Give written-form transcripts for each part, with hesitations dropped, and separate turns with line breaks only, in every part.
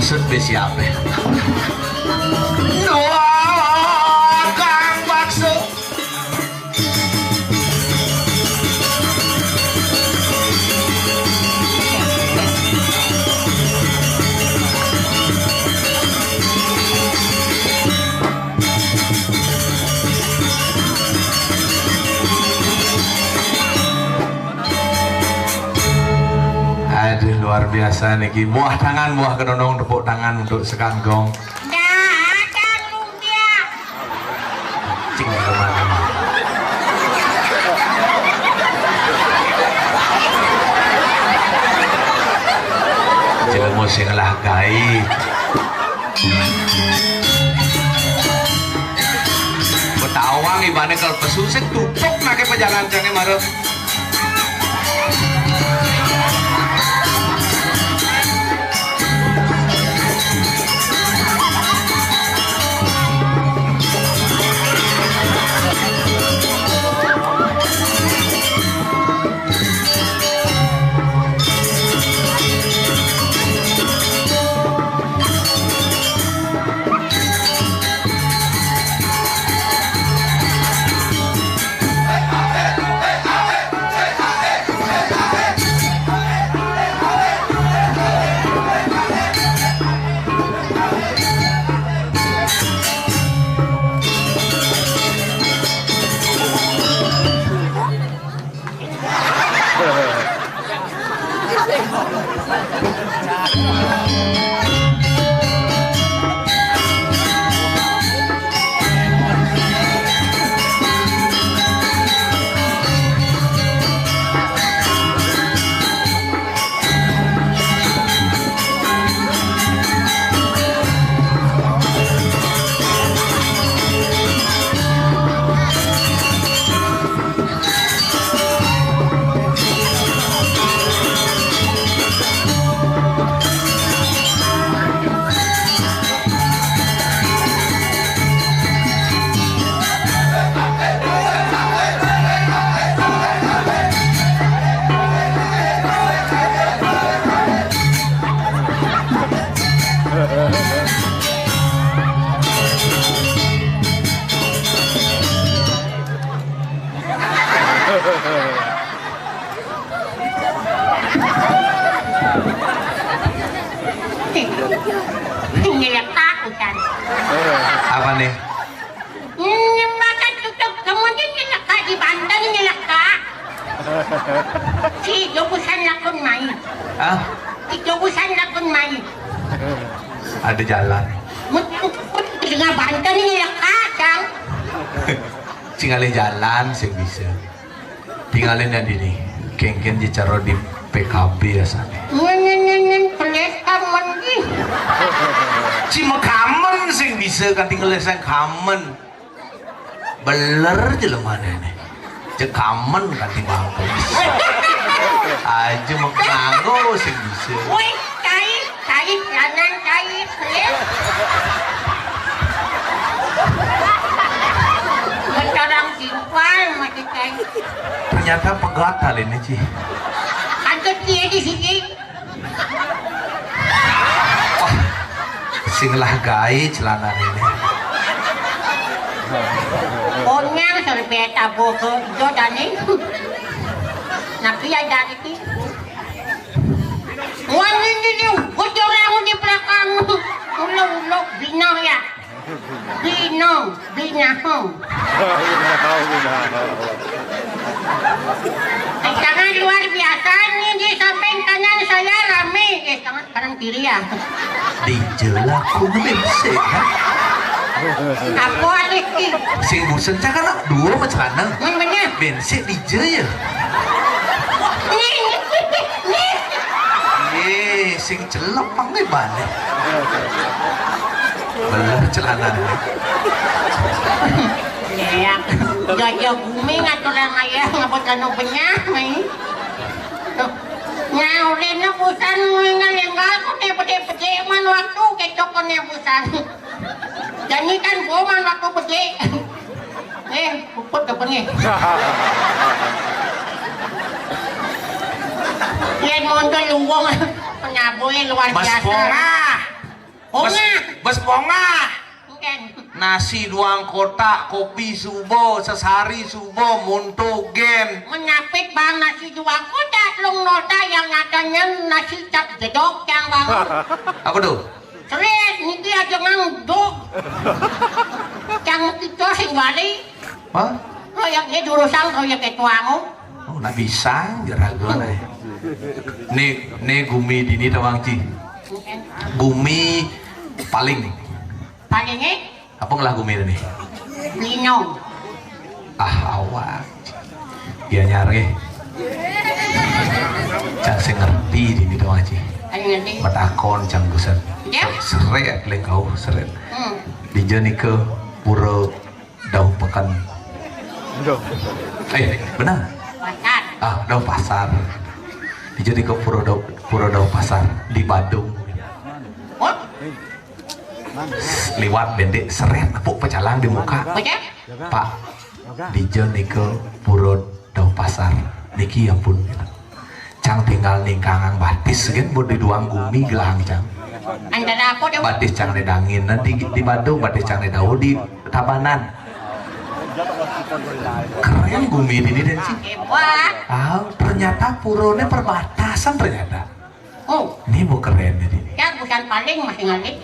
Maksud siapa? Wah, Kang Bakso. Aduh, luar biasa nih. Muah tangan, muah kedondong, tepuk tangan untuk sekanggong.
Datang lumpia.
Cing kemana? Jelemu sing lah gai. Betawang ibane kalau pesusik tupuk nake pejalan jane marep.
Nyelak kan.
Apa nih?
Makan tutup kemudian nyelak di Banten nyelak. Si Jogusan lakon main.
Ah?
Si Jogusan lakon main.
Ada jalan.
Dengan Banten nyelak Kang.
Tinggalin jalan sih bisa. Tinggalin yang ini. Kengken dicaro di PKB ya sana.
Peleskan mandi.
Cuma kamen sih bisa kan tinggal lesan kamen. Beler aja lo mana nih. Cek kamen kan tinggal aja mau nganggo sih bisa.
Woi, cai jalan cai peles. Bercarang simpal macam cai.
Ternyata pegat hal ini sih.
Ada dia di sini.
Wah, sing lah gai celana ini.
Onyang serbeta bogo do dani. Napi ada iki. Wan ini bojo orang di belakang. Ulo binong ya. Binong. Sangat luar biasa nih di samping kanan saya rame. Sangat kanan kiri ya.
Di jelak kulit sih kan.
Aku ada iki.
Sing bosen kan dua macam mana?
Mana?
Bensin di jaya. Sing celep panggil balik. Belah celana.
Ya, jaja bumi ngaturan ayah ngapot kanu penyah mai. Ngaurin na busan ngalenggal ko ne pede man waktu kecok ko ne busan. Jangan kan gua man waktu pede. Puput ke pengen. Yan mo ito luwang penyaboy luar biasa.
Bes ponga.
Kan.
Nasi duang kotak, kopi subo, sesari subo, muntuk gen.
Menapit bang nasi dua kotak long nota yang katanya nasi cap gedok yang bang.
Apa tuh?
Seret, ini dia jangan duk. Yang itu sing balik.
Hah?
Proyeknya jurusan proyek ketuamu.
Oh, nak bisa jeraga nih. Nih gumi dini tawang ci. Gumi paling.
Palingnya
Apa ngelah gumi ini?
linong.
Awak. Dia nyari. Cang sing ngerti dini tawang ci.
Ayo nanti.
Matakon cang busan.
Ya.
Seret leng kau seret.
Hmm.
Di jani ke pura daun pekan. Benar.
Pasar.
Daun pasar. Di jani ke pura daun pasar di Bandung.
Oh,
Lewat bendek seret nepuk pecalang di muka.
baca?
Pak, di jani ke pura daun pasar. Niki ampun. Cang tinggal ningkangang batis kan buat di duang gumi gelang cang.
Antara aku deh.
Batis cang di dangin nanti di Bandung batis cang di daun di Tabanan. Keren gumi ini dan sih.
Hebat.
Ternyata purone perbatasan ternyata.
Oh,
Ini mau keren ini.
ya bukan paling masih ngalit.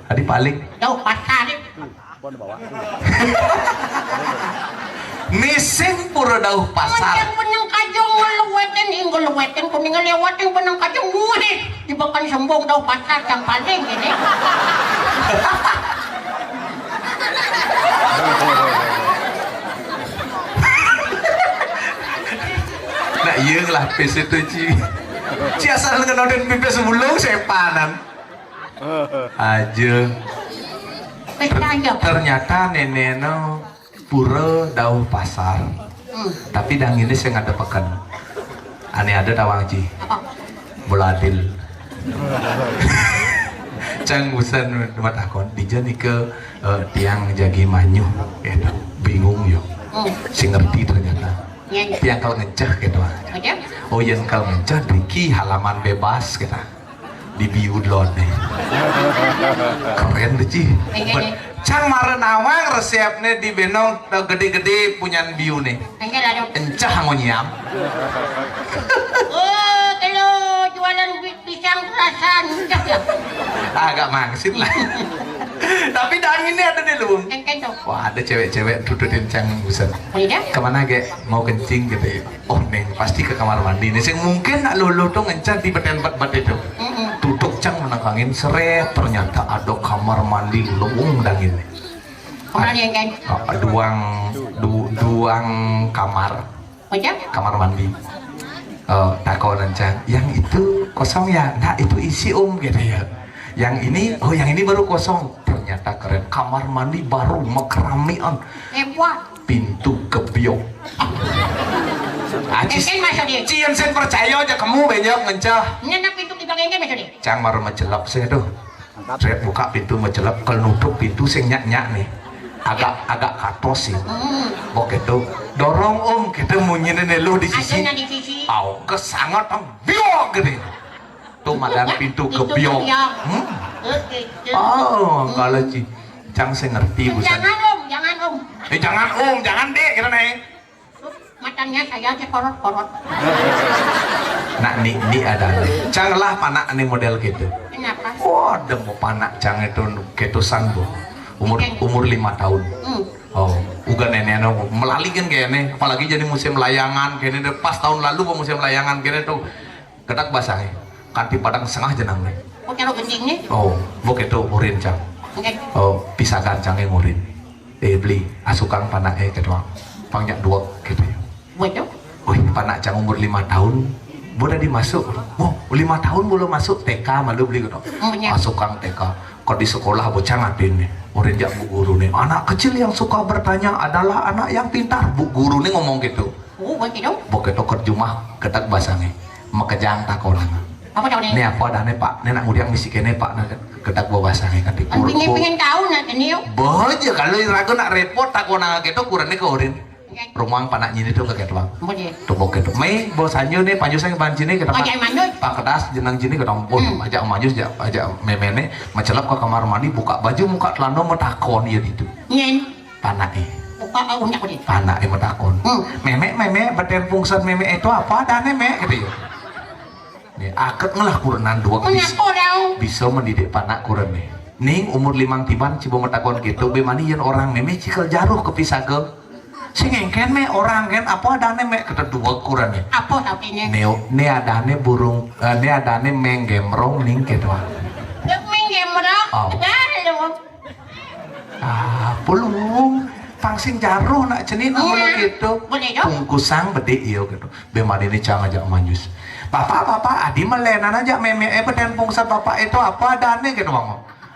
Tadi paling
Jauh pasar.
missing pura dauh pasar.
Macam benang kajong ngelewatin, ngelewatin kuning ngelewatin benang kajong murid. Dibakan sembong jauh pasar yang paling ini.
Nak iya lah pes itu ci. Ci asal ngenoden pipes sebelum sepanan. Aja.
Pesta aja.
Ternyata neneno pura dauh pasar. Tapi dang ini saya nggak ada pekan. Aneh ada tawang ci.
Apa?
Boladil. Cang busan matakon dijani ke tiang jagi manyu gitu. Bingung yo. Si ngerti ternyata.
Iya.
Tiang kal ngeceh gitu.
Baca?
Oh yang kal ngeceh Riki halaman bebas kita. Di biudlon nih. Keren deh ci. Cang marenawang resepnya di benong gede-gede punya biu nih.
Enggak ada.
Encah ngonyam.
Oh, kalau jualan pisang kerasan.
Agak mangsit lah. Tapi danginnya ada di lubung.
Enggak tuh.
Wah ada cewek-cewek dudukin cang busan.
Tidak?
Kemana ge? Mau kencing gitu ya. Oh neng pasti ke kamar mandi nih. Sing mungkin nak lulu tuh ngencar di beten bat itu. Duduk cang menangangin seret. Ternyata ada kamar mandi lubung dangin.
Kamar yang kan?
Duang kamar.
Baca?
Kamar mandi. Takonan cang. Yang itu kosong ya? Nah itu isi gitu ya. Yang ini baru kosong. Ternyata keren. Kamar mandi baru mekeramian.
Hebat.
Pintu kebiok. Acis.
Engken masuk dia.
Cian sen percaya aja kamu banyak ngencah.
Ini nak pintu di belakang engken masuk dia.
Cang baru mencelap saya tuh. Saya buka pintu mencelap. Kalau nutup pintu saya nyak nih. Agak katos sih. Bok itu dorong kita munyin lu di sisi.
Ada di sisi.
Kesangat biok gede. Tuh madang pintu kebiok. Kalau Cang saya ngerti busan.
Jangan om.
Jangan deh kita neng.
Matanya saya aja korot.
Nah ini ada. Cang lah panak nih model gitu.
Kenapa?
Wah, mau panak Cang itu ketusan bu. Umur 5 tahun. Uga nenek melalikan kayaknya. Apalagi jadi musim layangan kayaknya pas tahun lalu musim layangan kayaknya tuh ketak basahnya. Kanti padang setengah jenang nih.
Oh, kalau kencingnya?
Bok itu urin Cang. Pisahkan Cangnya ngurin. Beli asukang panaknya kedua. Pangnya 2 gitu ya.
Betul.
Panak Cang umur 5 tahun. Boleh dimasuk. 5 tahun belum masuk TK malu beli gitu. Asukang TK. Kok di sekolah bocah ngatin nih. Urin jak bu guru nih. Anak kecil yang suka bertanya adalah anak yang pintar. Bu guru nih ngomong gitu.
Begitu.
Bok itu kerjumah ketak basangnya. Makejang takolang.
Apa tahu nih?
Ini apa dah Pak? Ini nak mudiang misikinnya Pak ketak bawa basangnya kan
Pengen tahu nak ini yuk.
Boja kalau ragu nak repot tak kau nak gitu kurangnya ke urin. rumang panak nyini tuh kaget bang
Boleh.
tuh bokeh tuh me bosannya nih panjus yang ban sini kita
Ajak manut.
pak kedas jenang jini kita pun ajak manjus ajak memene macelap ke kamar mandi buka baju muka celana metakon ya gitu
Nyen.
panak
Buka aku nyak boleh.
panak metakon meme beten fungsi meme itu apa dan meme gitu ya nih akad ngelah kurenan dua
Menyaku dong.
bisa mendidik panak kuren nih ning umur 5 tiban cibo metakon gitu bemani yang orang meme cikal jaruh kepisah ke sing engken me orang kan apa adane me kata dua kuran ya
Apa tapinya?
ne adane burung ne adane menggemrong ning gitu
Dek minggir merok.
Oh.
Lalu.
belum pangsing jaruh nak cenin
Iya.
gitu
Boleh dong.
bungkusang bede iyo gitu bemani ini cang ajak manjus bapak adi melenan aja meme beden pungsa bapak itu apa adane gitu bang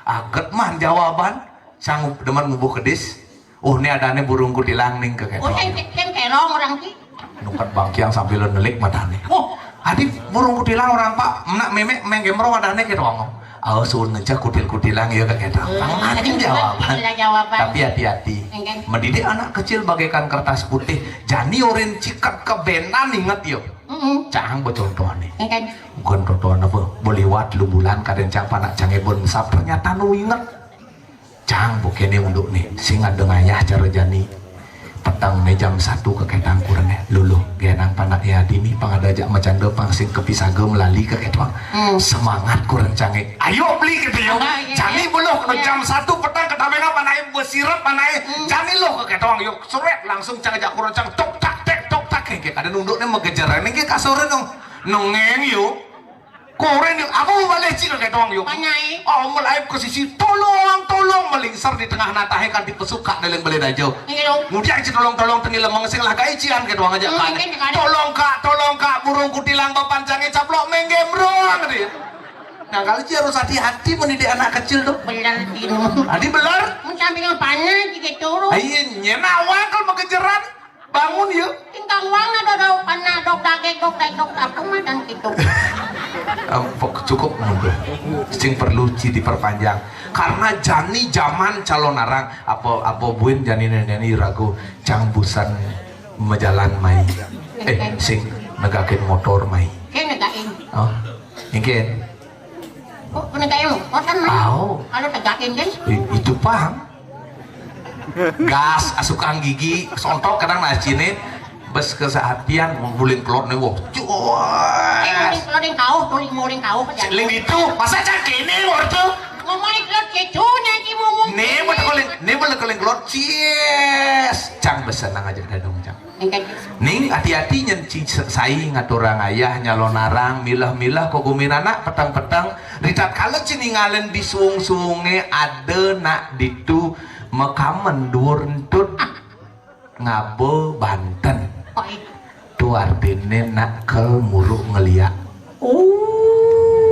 aget man jawaban sanggup demen ngubuh kedis ini adane burung kutilang ning ke
Oh, yang kerong orang ki.
nungkat bangkiang sambil nelik matane
Oh,
adik burung kutilang orang pak nak meme menggemrong adane gitu bang sun ngejak kutil-kutilang ya kayak gitu anjing jawaban tapi hati-hati mendidik anak kecil bagaikan kertas putih jani oren cikat kebenan inget yuk cang becontohan nih
kan.
bukan contohan apa beliwat lu bulan kadang cang panak cang ebon sap ternyata nu inget cang bukannya unduk nih singa dengayah cara jani petang nih jam 1 ke ketang kurangnya luluh genang panak ya dini pangadajak macanda pangsing kepisah melali ke ketang semangat kurang canggih ayo beli gitu ya jani belum kalau jam 1 petang ketamenga panai bersirap panai jani lo ke ketang yuk suret langsung canggih kurang cang tok tak kayak ada nunduknya mengejar ini kayak kasore dong nongeng yuk koren yuk aku balik cik kayak doang yuk
Panai.
oh melayu ke sisi tolong melingsar di tengah natahe kan dipesuka dalam beli dajo kemudian cik tolong tengil lemang sing lah kaician kayak doang aja kan tolong kak burung kutilang bapancangnya caplok menggemrong gitu. Nah kali sih harus hati-hati mendidik anak kecil tuh
Belar dino.
adi belar
Mencamping panah jika turun.
ayo nyenawang kalau mengejaran bangun yuk
Tingkang wang ada panah dok apa mah dan gitu.
cukup mundur sing perlu diperpanjang karena jani zaman calon narang apa buin jani ragu cangbusan mejalan mai sing negakin motor mai
Kayak negain.
oh ingin
Oh, negain. Kosan mah.
oh
Kalau negain kan.
itu paham gas asukang gigi sontok kadang nacine bes kesehatian ngumpulin kelot nih wah
Muling kau kerja.
ling itu masa cakini waktu
Ngomongin kelot kecu nanti ngomong.
nih boleh keleng kelot cies cang besenang aja dadong cang ning hati-hati nyenci saing ngaturang ayah nyalon narang milah-milah kogumin anak petang-petang ritat kalau ciningalen di suung-suunge ada nak ditu mekamen dur entut ngabo Banten tu artinya nak ke muruk ngeliat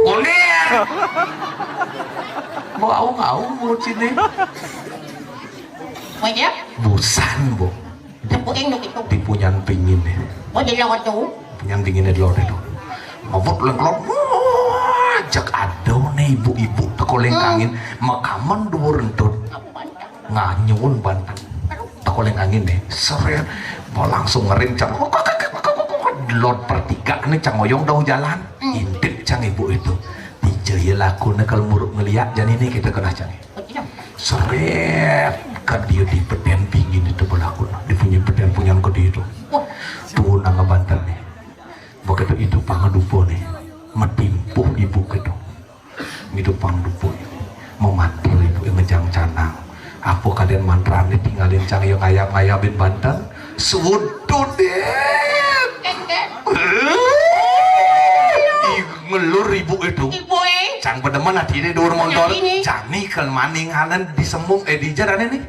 uner mau mau cini
Wajib.
busan bu
Tepuin nuk itu.
dipunyan pingin nih
Wajib lawat tu.
punyan pingin itu loh itu ngabut lengklop jak ada nih ibu-ibu tekoleng angin mekamen dur entut nganyun Banten tekoleng angin deh seret mau langsung ngering cang lot pertiga nih cang oyong daun jalan intip cang ibu itu dijaya laku nih kalau muruk ngeliat jadi ini kita kena cang seret kan dia di beden pingin itu berlaku di punya beden punya ke dia itu tuh nangga Banten nih begitu itu pangadupo nih metimpuh ibu gitu itu pangadupo memantul ibu yang ngejang canang apa kalian mantrane tinggalin cang yang ayam-ayabin Banten sudut deh ngelur ibu itu cang pedeman hati ini dur motor jani ke maning halan disembung di jalan ini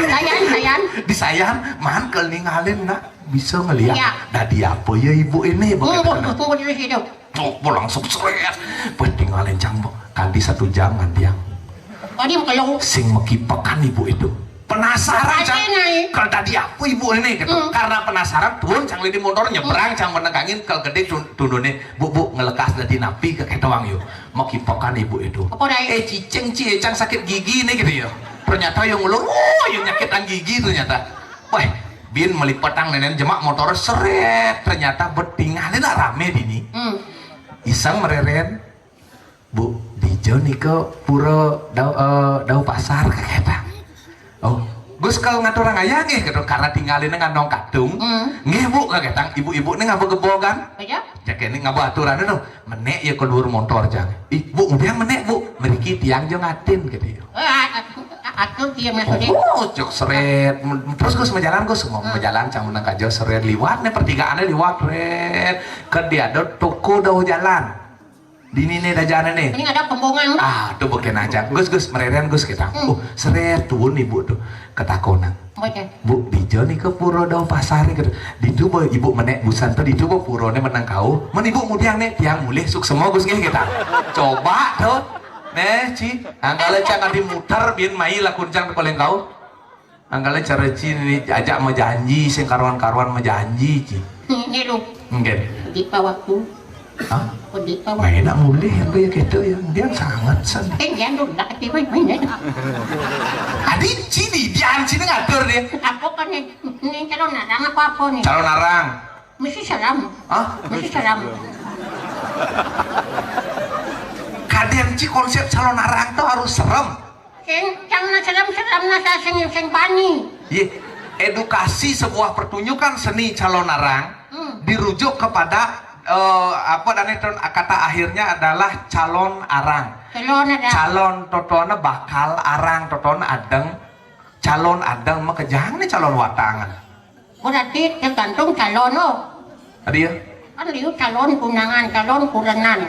Sayan.
disayang man ke ninggalin nak bisa ngeliat dadi apa ya ibu ini
Tunggu di situ.
langsung seret tinggalin cang kali 1 jam kan dia
Tadi kalau
sing mekipekan ibu itu penasaran cang kalau tadi apa ibu ini gitu karena penasaran turun cang lidi motor nyebrang cang menegangin kalau gede tundune bu ngelekas dari napi ke ketawang yuk mekipekan ibu itu cicing cang sakit gigi nih gitu ya ternyata yang ulur yang nyakitan gigi ternyata wah bin melipatang nenen jemak motor seret ternyata betingalin rame dini iseng mereren bu dijo nih ke pura dau pasar kaketa oh Gus kalau ngatur orang ayah nih gitu karena tinggalin dengan nong kadung nggih bu kaketa ibu-ibu nih ngapa gebogan cek ini ngapa aturan itu menek ya keluar motor jang bu udah menek bu meriki tiang jo ngatin gitu
aku dia maksudnya
cok seret terus gus menjalan gus mau menjalan cang menang kajo seret liwat nih pertigaannya liwat red ke dia ada toko dah jalan di ini dah jalan nih
ini ada pembongan
tuh bukan aja gus mereren gus kita seret turun ibu tuh ketakonan bu dijo nih ke pura dau pasar nih di itu ibu menek busan tuh di itu pura nih menang kau ibu mudiang nih tiang mulih suk semua gus kita coba tuh nih ci anggale jangan dimuter biar mai lah kuncang koleng kau anggale cara ci ini ajak menjanji sing karuan menjanji ci
ini lu
enggak
di waktu
main nak mulih yang kayak gitu yang dia sangat sen
jangan dulu nak tiba main
adik cini dia sini ngatur dia
apa kan ini calon narang apa nih
calon narang
mesti salam mesti salam
kadang ci konsep calon narang tuh harus serem
jangan serem nasa sing bani
edukasi sebuah pertunjukan seni calon narang dirujuk kepada dan itu kata akhirnya adalah calon arang calon totona bakal arang totona adeng calon adeng makejang nih calon watangan
berarti tergantung calon
tadi ya
kan dia calon kunangan calon kurenan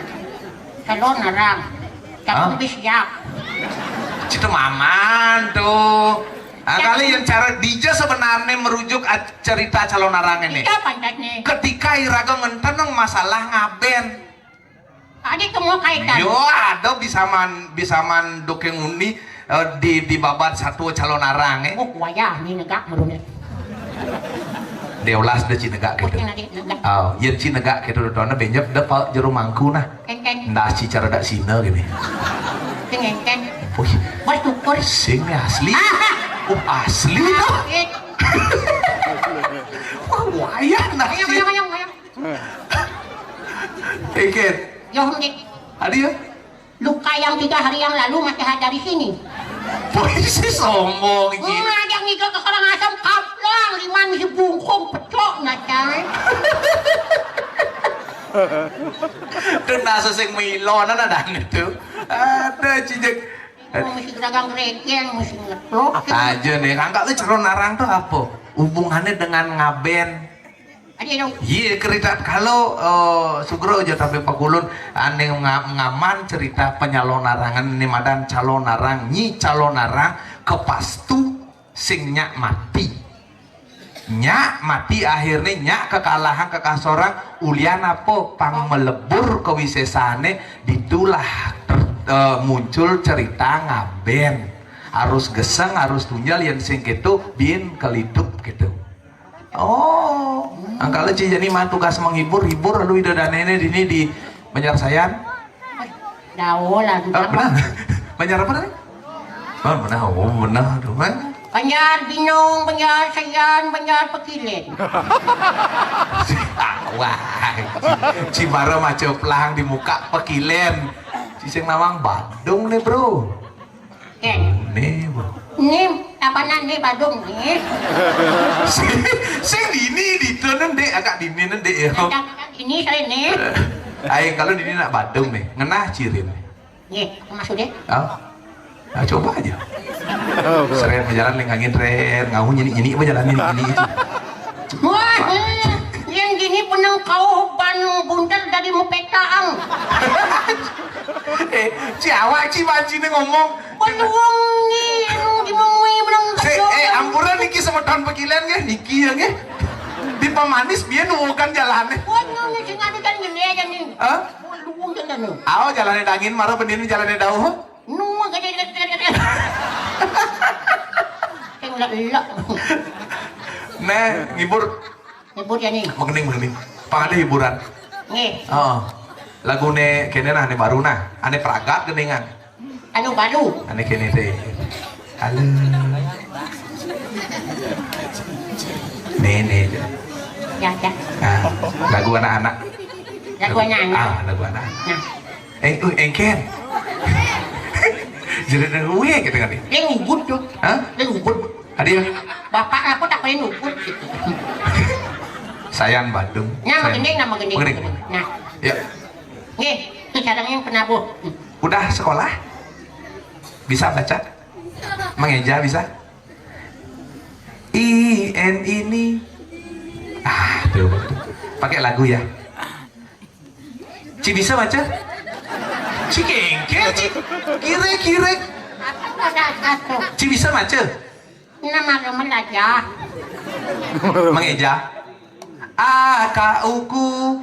calon arang calon bisyak
itu maman tuh kali yang cara DJ sebenarnya merujuk cerita calon arang ini ketika iraga ngenten masalah ngaben
adik kamu kaitan
yo ada bisa man dokeng uni di babat satu calon arang
wayah ini negak merunit
deulas de cinegak gitu yen cinegak gitu dona benjep de jero mangku nah nda si cara dak sina gini
kengken
wih sing asli asli tuh wayah nah sih iket
Yohdik
adi ya
luka yang 3 hari yang lalu masih ada di sini
polisi sombong gitu
yang itu ke orang asam kaplang liman si bungkung pecok nacang
kena sesing milon ada itu ada cijek
mesti dagang regen, mesti ngeplok
aja nih, angkat lu calon narang tuh apa? Hubungannya dengan ngaben iya cerita kalau Sugro aja tapi pakulun aneh ngaman cerita penyalon narangan ini madan calon narang nyi calon narang kepastu sing nyak mati akhirnya nyak kekalahan kekasorang ulian apa pang melebur kewisesane ditulah muncul cerita ngaben harus geseng harus tunjal yang sing gitu bin kelidup gitu angkala jadi mah tugas menghibur lalu ida dan nenek ini di Banjarsayan
daolan
Banjar apa nih? Benar tuh
Banjar Binong, Banjar Sayan, Banjar Pekilen
wah Cibara macam pelang di muka Pekilen sing nawang Bandung nih bro nih bro
ini apaan nih Bandung nih
sing di tunen deh agak dini deh ya
ini saya nih
ayo kalau dini nak Bandung nih ngenah cirin
nih maksudnya
nah coba aja seren berjalan lengkangin ren ngahu nyanyi berjalan ini
wah yang gini penang kau ban buntel dari mupetaang
Ciawak cimaci nih ngomong
peluang nih dimongoi menang
ampuran Niki sama tahun Pekilen ya Niki ya nge di pemanis biar nunggukan jalannya
waduh nih sing ada kan gini aja nih peluang jalan
jalannya dangin marah pendiri jalannya dauh
nunggu gede yang lelak
nah ngibur
ya nih
mengening pangade hiburan
nih
lagu ne kene nah ane baru nah ane peragat geningan
anu baru
ane kene teh Halo. Nih.
Ya.
Nah, lagu anak-anak.
Lagu anak-anak.
Lagu anak.
Nah,
Engken. Jadi gue gitu kan nih.
dia ngubut tuh.
Hah?
Dia ngubut.
Hadir.
Bapak aku tak pengen ngubut gitu.
Sayang Bandung.
Nama gending.
Gending.
Nah,
Ya,
nih, caranya yang penabuh.
udah sekolah? Bisa baca? Mengeja bisa? ini. Tuh. Pakai lagu ya. Ci bisa baca? Ci kengkel, Ci. Kirek.
Ada satu.
Ci bisa baca?
Nama teman aja.
Mengeja. K-U-ku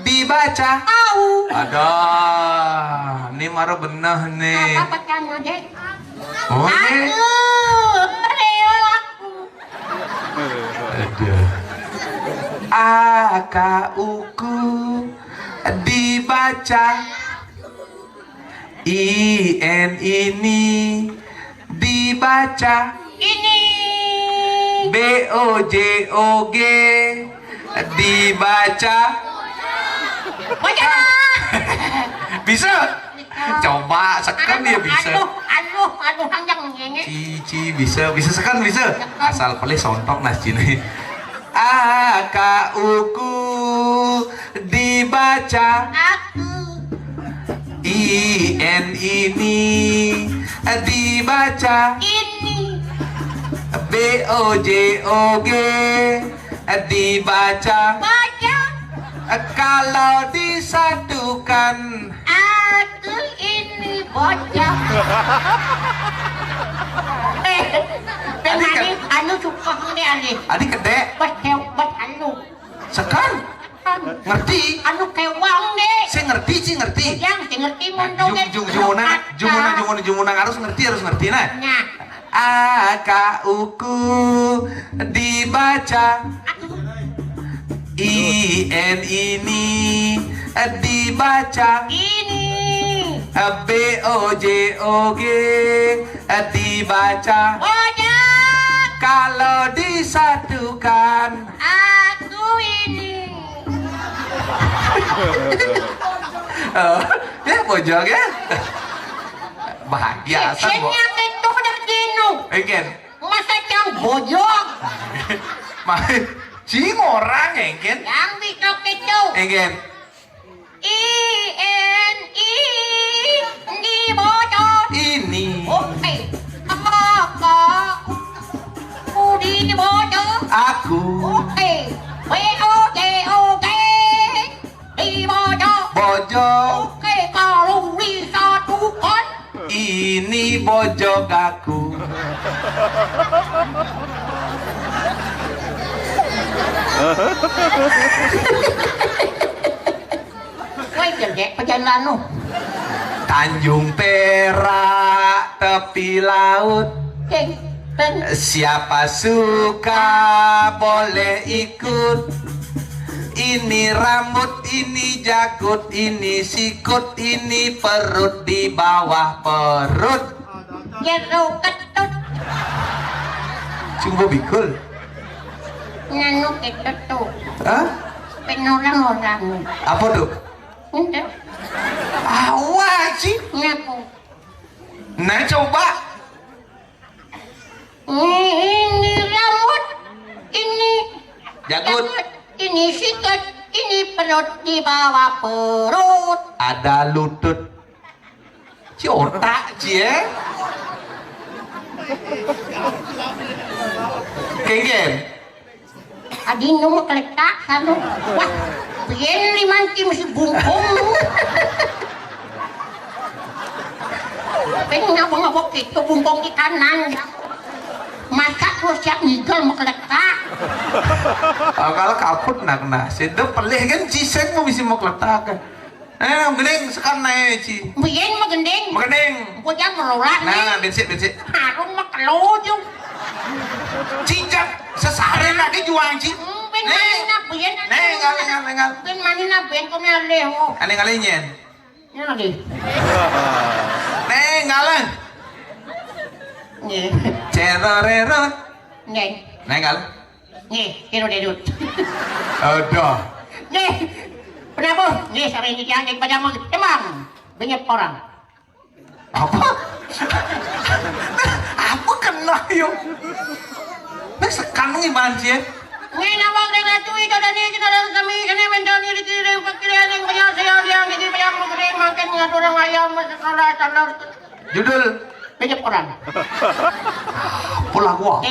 dibaca.
Au.
Ada. Ini marah benah nih.
Apa bacanya dek?
Oh, nih.
Aduh, rewel aku.
Aduh. K-U-ku dibaca. I-N ini dibaca.
Ini.
B-O-J-O-G dibaca.
Baca.
Bisa? Coba sekan dia bisa.
Aduh, panjang ngenge.
Cici bisa sekan bisa. Asal pilih sontok nas cini. K-U-ku dibaca.
Aku.
I-N ini dibaca.
Ini.
B-O-J-O-G dibaca.
Baca.
Kalau disatukan
Aku ini bocah. Pengen anu suka ini ani.
adik gede
Bat anu.
sekan ngerti
Anu kewang deh.
saya ngerti
Yang ngerti mondo deh.
jumunan harus ngerti nah.
Nah,
A-K-U-ku dibaca.
aku
I-N ini dibaca.
ini.
B-O-J-O-G dibaca.
Bocah.
Kalau disatukan
Aku ini.
ya bojol ya bahagia asal
Kayaknya itu udah gino.
Engken
Masa yang bojok.
cing orang engken
Yang bisa itu.
Engken
I-N-I di bocok.
ini
Oke. Di bocok.
aku
Oke. B-O-J-O-K di bocok.
bojok
Oke, kalau disatukan
ini bojok aku
woi gede perjalanan lu.
Tanjung Perak tepi laut
Ben,
siapa suka boleh ikut. Ini rambut, ini jakut, ini sikut, ini perut di bawah perut.
jeruk ketut
Cuma bikul.
nganu ketut tuh.
Hah?
Orang-orang.
Apa tuh?
Udah,
Awak sih.
ngaku.
Nah coba.
Ini rambut, ini
Jakut.
ini sikut, ini perut di bawah perut.
Ada lutut. Ci otak ci ya. Kengken.
Adi nomor keletak satu. Wah, biar limanti mesti bungkung. Pengen ngabok-ngabok itu bungkung di kanan. Masa terus siap ngigel mau keletak.
Kalau kaput nak kena. Sedep pelih kan cisek mau bisa mau keletak kan. Gening sekarang naik ci.
Biar mah gendeng.
Magening.
Bocah melorat
Nah,
nih.
bensin.
Harum mah kelojong.
Cicak sesare lagi juang ci.
Ben manina biar.
Nengal.
Ben manina ben kau nyaleho.
Ane ngalinyen.
Ini lagi.
Nengal.
Nggih.
Cerorerot.
Nggih.
Nengal.
Nggih, kira dedut.
Aduh.
Nggih. Prabu, nggih sampai ini yang padamu emang banyak orang.
Apa? Apa kena yuk? Nek sekan gimana sih?
Nggih nawang dengan tu itu dan ini kita dalam kami kena mental ini dikirim pikiran yang banyak saya yang jadi banyak mengirim makan dengan orang ayam sekolah salar.
Judul
Banyak orang.
Pola gua.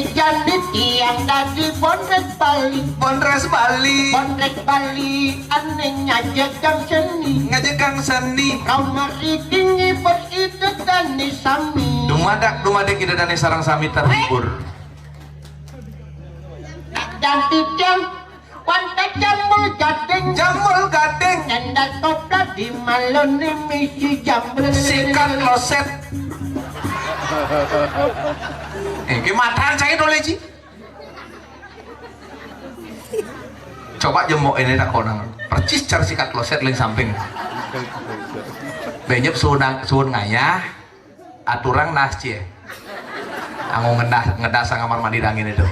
Jadi tiang dari
Bondres Bali.
Bondrek Bali, aneh ngajak seni.
Ngajekang seni.
Kau mari tinggi beridet dan disami.
Dumadak kita dan sarang sami terhibur.
Dan tiang wanita jambul gading.
Jambul gading.
Nanda kopla di malon misi jambul.
Sikat kloset. Gimana saya dulu Ci? Coba jemok ini tak konang. Percis cara sikat kloset link samping. Benyep suun ngayah. Aturang nasci. Anggo ngedah sang kamar mandi dangin itu.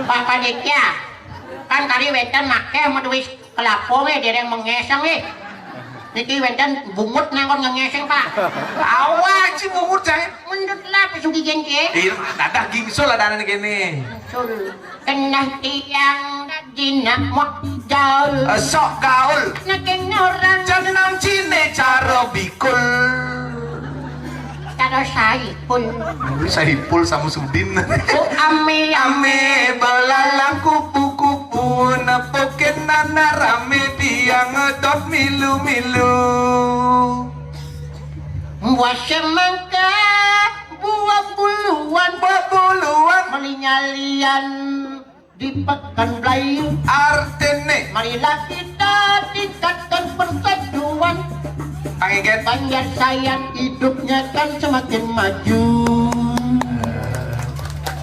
Pak Panitia, kan tadi wetan make meduis kelapong dereng mengesang Niki wetan bungut ngangkon ngeseng Pak.
Awak Ci bungut saya.
Mendut lah pesugi jengke.
Iya, dadah gingsul ada nih gini.
Sul, kenah tiang dina mok gaul.
Sok gaul.
Nakeng orang
Jenang cine cara bikul.
karo saipul.
Saipul Samsudin.
Ku ame
Ame belalang kupu-kupu nepokin nana rame dia ngedot milu-milu.
buah semangka, buah buluan, melinyalian di pekan Melayu.
Artene
Marilah kita tingkatkan persatuan.
Pangiget
Banjar sayang hidupnya kan semakin maju.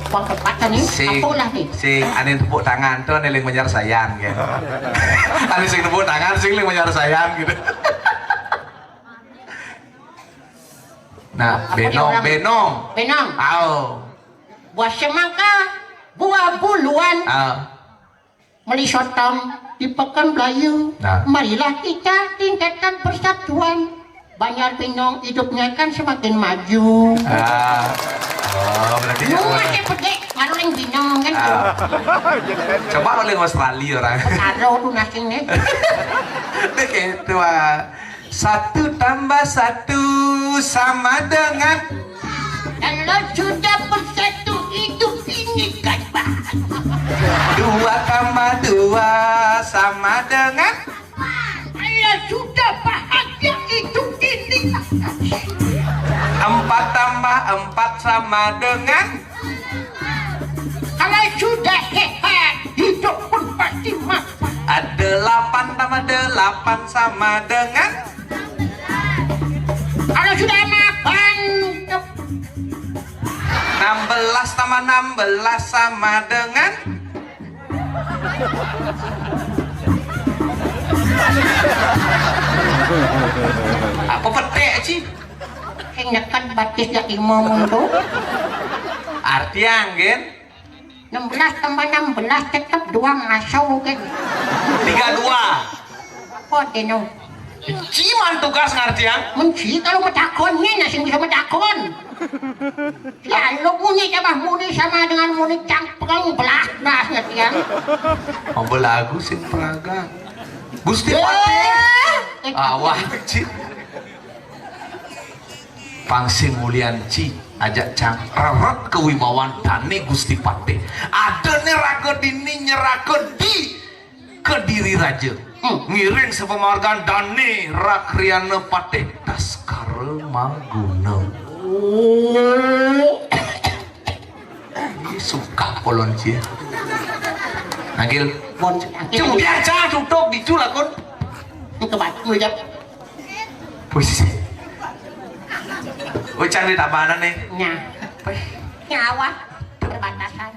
Bang kepatan nih, apalah nih.
sing ane tepuk tangan tuh ane ling menjar sayang ya. Ane sing tepuk tangan sing ling menjar sayang gitu. Nah, benong.
Benong,
Au.
buah semangka, buah buluan,
Au.
melisotong di pekan Melayu.
Nah.
Marilah kita tingkatkan persatuan. Banjar Pinong hidupnya kan semakin maju.
Ah. Oh, berarti
Lu
ya.
masih pede, ngaruh yang Pinong kan tuh.
Coba oleh Australia orang.
Taruh tuh nasinya.
Dek itu satu tambah satu sama dengan
Kalau sudah bersatu hidup ini kan bahagia.
dua tambah dua sama dengan
Kalau sudah bahagia hidup ini.
empat tambah empat sama dengan
Kalau sudah sehat hidup pun pasti mapan.
delapan tambah delapan sama dengan
Kalau sudah mapan
16 tambah 16 sama dengan apa petek sih?
yang dekat batis ya imam itu
Artian gen
16 tambah 16 tetap 2 ngasau kan
32
apa deno
ciman tugas ngartian
menci kalau metakonnya nasi bisa metakon ya lu muni sama muni sama dengan muni cangpeng belah nah ngertian
mau lagu sing peraga Gusti Pati awak ci pangsing mulian ci ajak cang reret kewibawaan dane Gusti Pati ada nih raga dini nyeraka di Kediri Raja ngiring sepemahargaan dane rakriana Pati Daskara Maguna suka polon ci Anggil.
Bon,
Cuma biasa tutup diculah kon.
Ini kebat, gue jap.
Wis. Ucang di tabanan nih.
Nah, nyawa terbatasan.